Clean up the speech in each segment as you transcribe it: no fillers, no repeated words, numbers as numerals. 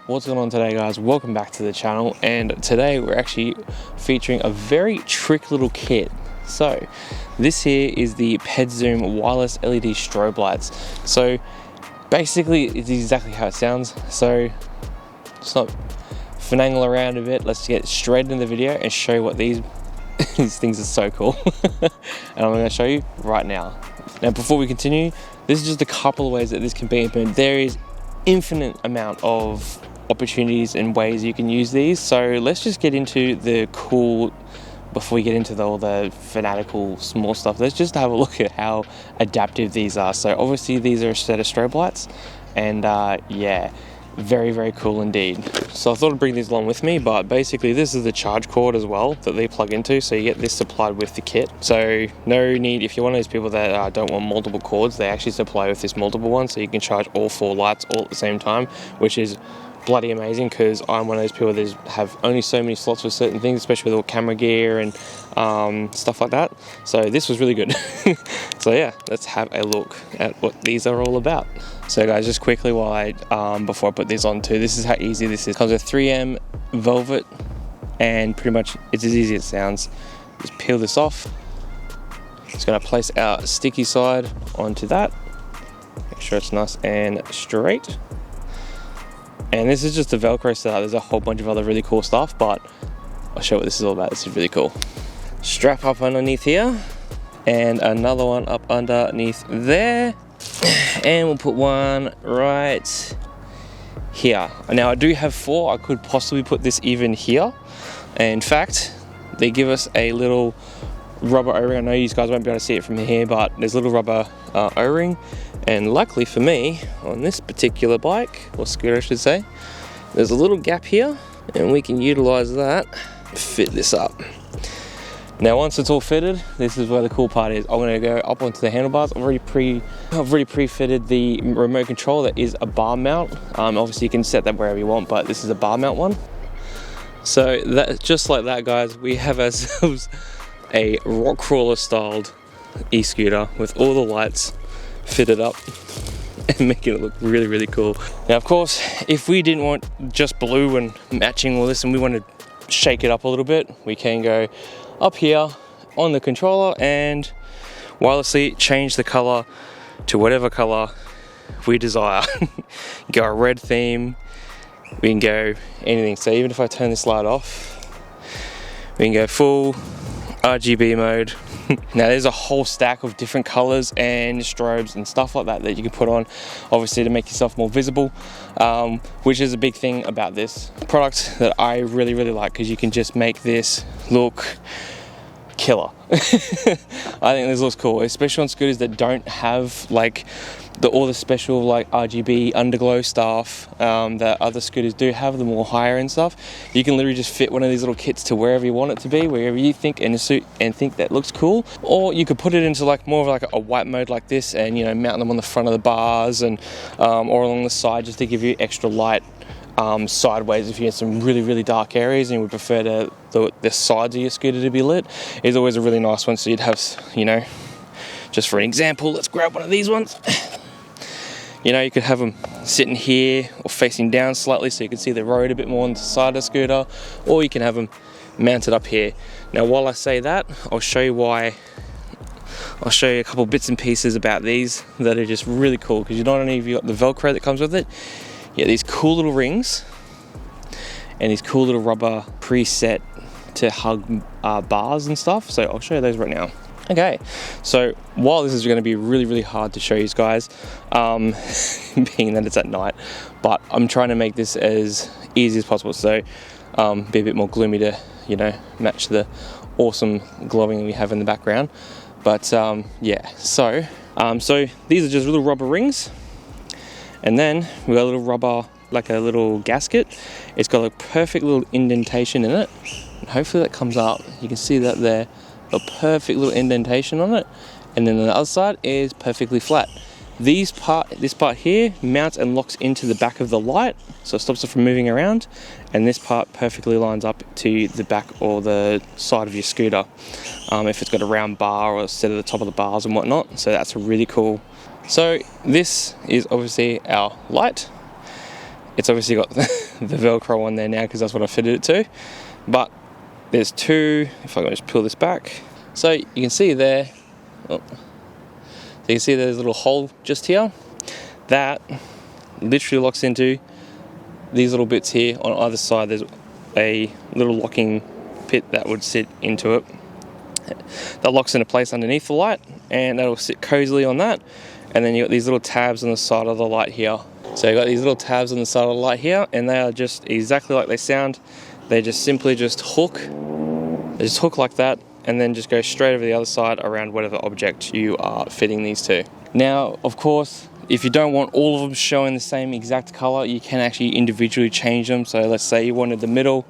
What's going on today, guys? Welcome back to the channel, and today we're actually featuring a very trick little kit. So this here is the Pidzoom wireless LED strobe lights. So basically it's exactly how it sounds, so just not finagle around a bit. Let's get straight into the video and show you what these things are so cool. And I'm going to show you right now. Now before we continue, this is just a couple of ways that this can be implemented. There is infinite amount of opportunities and ways you can use these, so let's just get into the cool before we get into all the fanatical small stuff. Let's just have a look at how adaptive these are. So obviously these are a set of strobe lights, and yeah, very cool indeed. So I thought I'd bring these along with me, but basically this is the charge cord as well that they plug into, so you get this supplied with the kit. So no need, if you're one of those people that don't want multiple cords, they actually supply with this multiple one, so you can charge all 4 lights all at the same time, which is bloody amazing, because I'm one of those people that have only so many slots for certain things, especially with all camera gear and stuff like that. So this was really good. So yeah, let's have a look at what these are all about. So guys, just quickly while before I put these on too, this is how easy this is. It comes with 3M velvet, and pretty much it's as easy as it sounds. Just peel this off. Just going to place our sticky side onto that. Make sure it's nice and straight. And this is just a Velcro setup. There's a whole bunch of other really cool stuff, but I'll show you what this is all about. This is really cool. Strap up underneath here, and another one up underneath there. And we'll put one right here. Now I do have 4. I could possibly put this even here. And in fact, they give us a little rubber O-ring. I know you guys won't be able to see it from here, but there's a little rubber O-ring. And luckily for me, on this particular bike, or scooter I should say, there's a little gap here, and we can utilize that to fit this up. Now once it's all fitted, this is where the cool part is. I'm going to go up onto the handlebars. I've already pre-fitted the remote control that is a bar mount. Obviously you can set that wherever you want, but this is a bar mount one. So that, just like that, guys, we have ourselves a rock crawler styled e-scooter with all the lights fitted up and making it look really cool. Now of course, if we didn't want just blue and matching all this and we want to shake it up a little bit, we can go up here on the controller and wirelessly change the color to whatever color we desire. Go a red theme, we can go anything. So even if I turn this light off, we can go full RGB mode. Now there's a whole stack of different colors and strobes and stuff like that that you can put on, obviously to make yourself more visible, which is a big thing about this product that I really like, because you can just make this look killer. I think this looks cool, especially on scooters that don't have like all the special like RGB underglow stuff that other scooters do have, the more higher end stuff. You can literally just fit one of these little kits to wherever you want it to be, wherever you think in a suit and think that looks cool. Or you could put it into like more of like a white mode like this, and you know, mount them on the front of the bars and or along the side, just to give you extra light sideways if you're in some really dark areas and you would prefer the sides of your scooter to be lit. Is always a really nice one. So you'd have, you know, just for an example, let's grab one of these ones. You know, you could have them sitting here or facing down slightly so you can see the road a bit more on the side of the scooter, or you can have them mounted up here. Now while I say that, I'll show you why. I'll show you a couple bits and pieces about these that are just really cool, because you not only have you got the Velcro that comes with it, you get these cool little rings and these cool little rubber preset to hug bars and stuff. So I'll show you those right now. Okay, so while this is going to be really hard to show you guys, being that it's at night, but I'm trying to make this as easy as possible, so be a bit more gloomy to, you know, match the awesome glowing we have in the background. But yeah, so these are just little rubber rings, and then we got a little rubber, like a little gasket. It's got a perfect little indentation in it, and hopefully that comes up. You can see that there. A perfect little indentation on it, and then the other side is perfectly flat. This part here mounts and locks into the back of the light, so it stops it from moving around, and this part perfectly lines up to the back or the side of your scooter, if it's got a round bar or set at the top of the bars and whatnot. So that's really cool. So this is obviously our light. It's obviously got the Velcro on there now because that's what I fitted it to. But there's two, if I can just peel this back. So you can see there, so you can see there's a little hole just here. That literally locks into these little bits here. On either side there's a little locking pit that would sit into it. That locks into place underneath the light, and that'll sit cozily on that. And then you got these little tabs on the side of the light here. So you got these little tabs on the side of the light here, and they are just exactly like they sound. They just simply just hook. They just hook like that, and then just go straight over the other side around whatever object you are fitting these to. Now, of course, if you don't want all of them showing the same exact color, you can actually individually change them. So let's say you wanted the middle,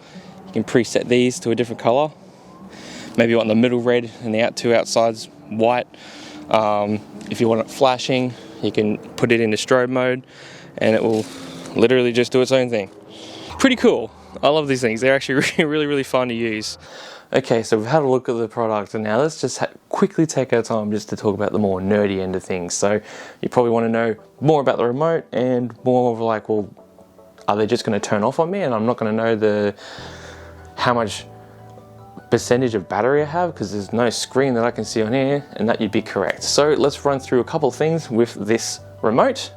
you can preset these to a different color. Maybe you want the middle red and the two outsides white. If you want it flashing, you can put it into strobe mode and it will literally just do its own thing. Pretty cool. I love these things. They're actually really fun to use. Okay, so we've had a look at the product, and now let's just quickly take our time just to talk about the more nerdy end of things. So you probably want to know more about the remote and more of like, well, are they just going to turn off on me and I'm not going to know how much percentage of battery I have because there's no screen that I can see on here, and that you'd be correct. So let's run through a couple of things with this remote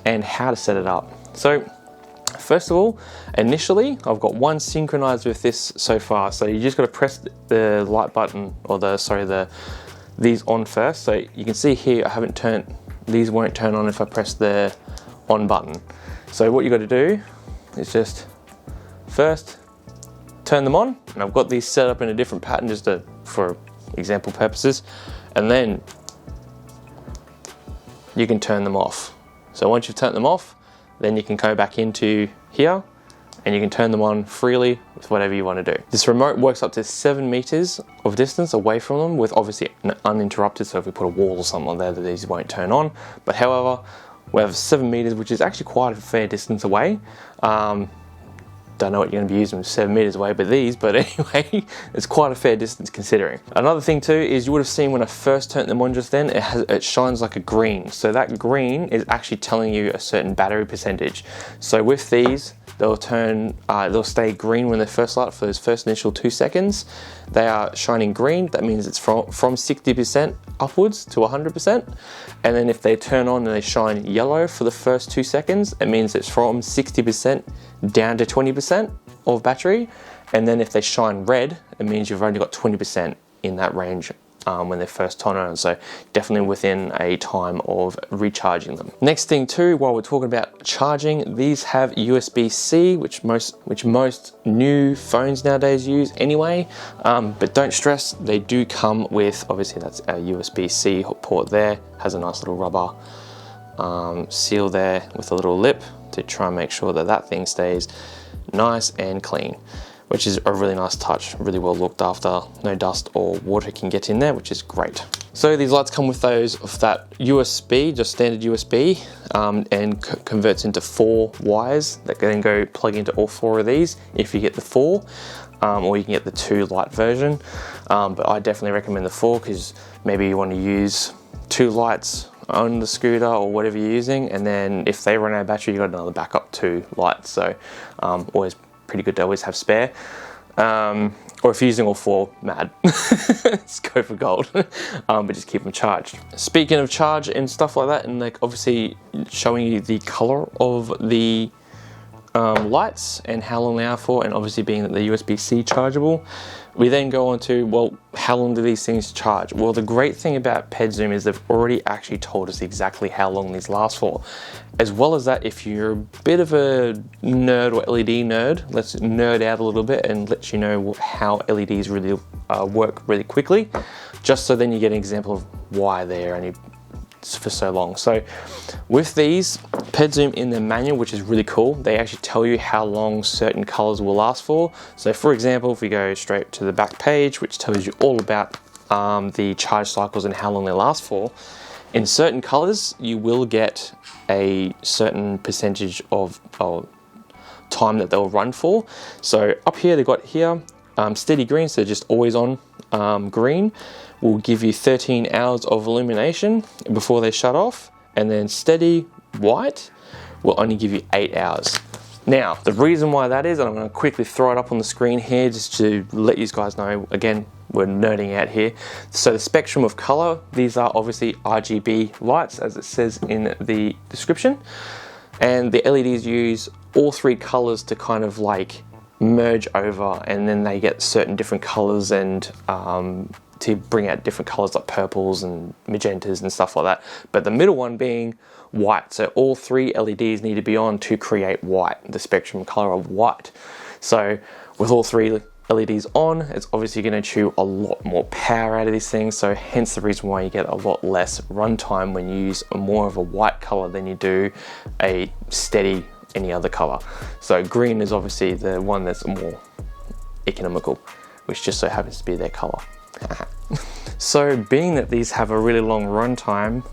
and how to set it up. So first of all, initially I've got one synchronized with this so far. So you just got to press the light button, or these on first. So you can see here I haven't turned, these won't turn on if I press the on button. So what you got to do is just first turn them on, and I've got these set up in a different pattern just for example purposes, and then you can turn them off. So once you've turned them off, then you can go back into here and you can turn them on freely with whatever you want to do. This remote works up to 7 meters of distance away from them with obviously uninterrupted, so if we put a wall or something on there, that these won't turn on. But however, we have 7 meters, which is actually quite a fair distance away. Don't know what you're going to be using 7 meters away, but anyway, it's quite a fair distance considering. Another thing too is you would have seen when I first turned them on just then, it shines like a green. So that green is actually telling you a certain battery percentage. So with these, they'll stay green when they first light for those first initial 2 seconds. They are shining green. That means it's from 60% upwards to 100%. And then if they turn on and they shine yellow for the first 2 seconds, it means it's from 60% down to 20% of battery. And then if they shine red, it means you've only got 20% in that range when they first turn on. So definitely within a time of recharging them. Next thing too, while we're talking about charging, these have USB-C, which most new phones nowadays use anyway. But don't stress, they do come with, obviously that's a USB-C port there, has a nice little rubber seal there with a little lip to try and make sure that that thing stays nice and clean, which is a really nice touch, really well looked after. No dust or water can get in there, which is great. So these lights come with that USB, just standard USB, and converts into 4 wires that can then go plug into all 4 of these if you get the 4, or you can get the 2 light version. But I definitely recommend the 4 because maybe you want to use 2 lights on the scooter or whatever you're using, and then if they run out of battery, you got another backup 2 lights. So always pretty good to always have spare. Or if you're using all 4, mad. Just go for gold. But just keep them charged. Speaking of charge and stuff like that, and like obviously showing you the color of the lights and how long they are for, and obviously being that they're USB-C chargeable, we then go on to, well, how long do these things charge? Well, the great thing about Pidzoom is they've already actually told us exactly how long these last for. As well as that, if you're a bit of a nerd or LED nerd, let's nerd out a little bit and let you know how LEDs really work really quickly, just so then you get an example of why they're only for so long. So with these, Pidzoom in the manual, which is really cool, they actually tell you how long certain colors will last for. So for example, if we go straight to the back page, which tells you all about the charge cycles and how long they last for, in certain colors you will get a certain percentage of time that they'll run for. So up here they've got here steady green, so just always on green, will give you 13 hours of illumination before they shut off, and then steady white will only give you 8 hours. Now, the reason why that is, and I'm going to quickly throw it up on the screen here just to let you guys know, again, we're nerding out here. So the spectrum of color, these are obviously RGB lights, as it says in the description. And the LEDs use all three colors to kind of like merge over, and then they get certain different colors and to bring out different colors like purples and magentas and stuff like that. But the middle one being white. So all three LEDs need to be on to create white, the spectrum color of white. So with all three LEDs on, it's obviously going to chew a lot more power out of these things. So hence the reason why you get a lot less runtime when you use more of a white color than you do a steady any other color. So green is obviously the one that's more economical, which just so happens to be their color. So being that these have a really long runtime,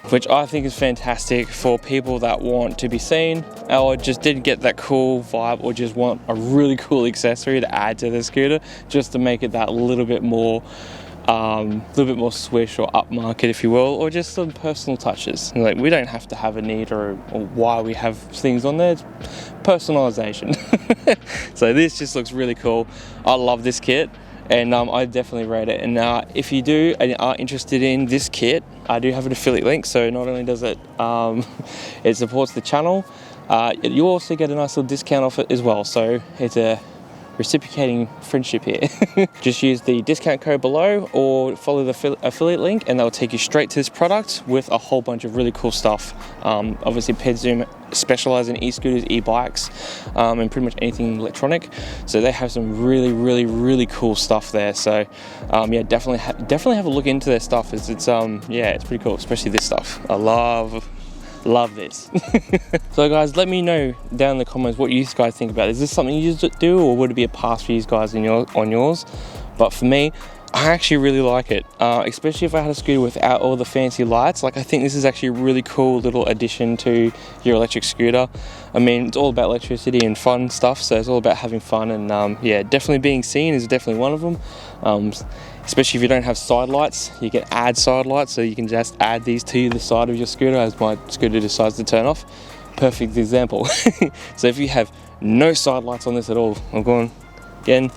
which I think is fantastic for people that want to be seen or just didn't get that cool vibe or just want a really cool accessory to add to the scooter just to make it that little bit more swish or upmarket, if you will, or just some personal touches. Like, we don't have to have a need or why we have things on there. It's personalization. So this just looks really cool. I love this kit. And I definitely rate it. And if you do and are interested in this kit, I do have an affiliate link. So not only does it it supports the channel, you also get a nice little discount off it as well. So it's a reciprocating friendship here. Just use the discount code below or follow the affiliate link, and they'll take you straight to this product with a whole bunch of really cool stuff. Obviously Pidzoom specialize in e-scooters, e-bikes, and pretty much anything electronic. So they have some really cool stuff there. So yeah, definitely have a look into their stuff. It's pretty cool, especially this stuff. I love this. So guys, let me know down in the comments what you guys think about it. Is this something you do, or would it be a pass for you guys on yours? But for me, I actually really like it, especially if I had a scooter without all the fancy lights. Like, I think this is actually a really cool little addition to your electric scooter. I mean, it's all about electricity and fun stuff, so it's all about having fun. And yeah, definitely being seen is definitely one of them. Especially if you don't have side lights, you can add side lights, so you can just add these to the side of your scooter as my scooter decides to turn off. Perfect example. So if you have no side lights on this at all, I'm going again,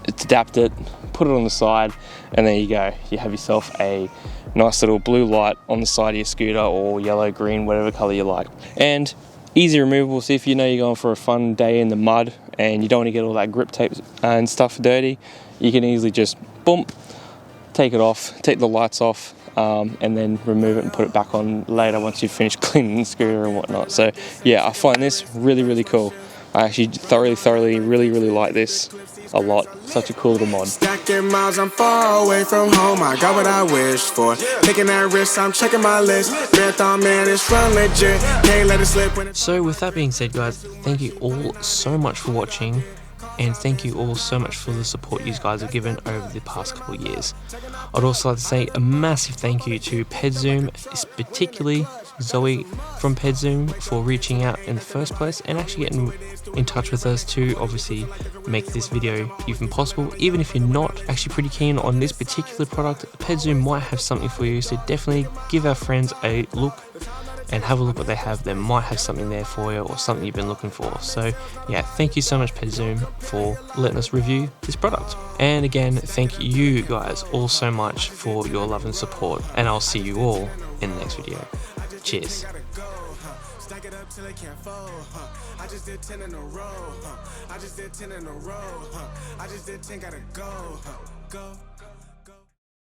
adapt it, put it on the side, and there you go. You have yourself a nice little blue light on the side of your scooter, or yellow, green, whatever color you like. And easy removable, so if you know you're going for a fun day in the mud and you don't want to get all that grip tape and stuff dirty, you can easily just boom, take it off, take the lights off, and then remove it and put it back on later once you've finished cleaning the scooter and whatnot. So yeah, I find this really cool. I actually thoroughly really like this a lot. Such a cool little mod. Stacking miles, I'm far away from home. I got what I wished for. Taking that risk, I'm checking my list. Marathon man, it's run legit. Can't let it slip when So with that being said, guys, thank you all so much for watching. And thank you all so much for the support you guys have given over the past couple of years. I'd also like to say a massive thank you to Pidzoom, particularly Zoe from Pidzoom, for reaching out in the first place and actually getting in touch with us to obviously make this video even possible. Even if you're not actually pretty keen on this particular product, Pidzoom might have something for you, so definitely give our friends a look and have a look what they have. They might have something there for you, or something you've been looking for. So yeah, thank you so much Pidzoom for letting us review this product. And again, thank you guys all so much for your love and support, and I'll see you all in the next video. Cheers. Stack it up till it can't fold, I just did 10 in a row, I just did 10 in a row, I just did 10, gotta go.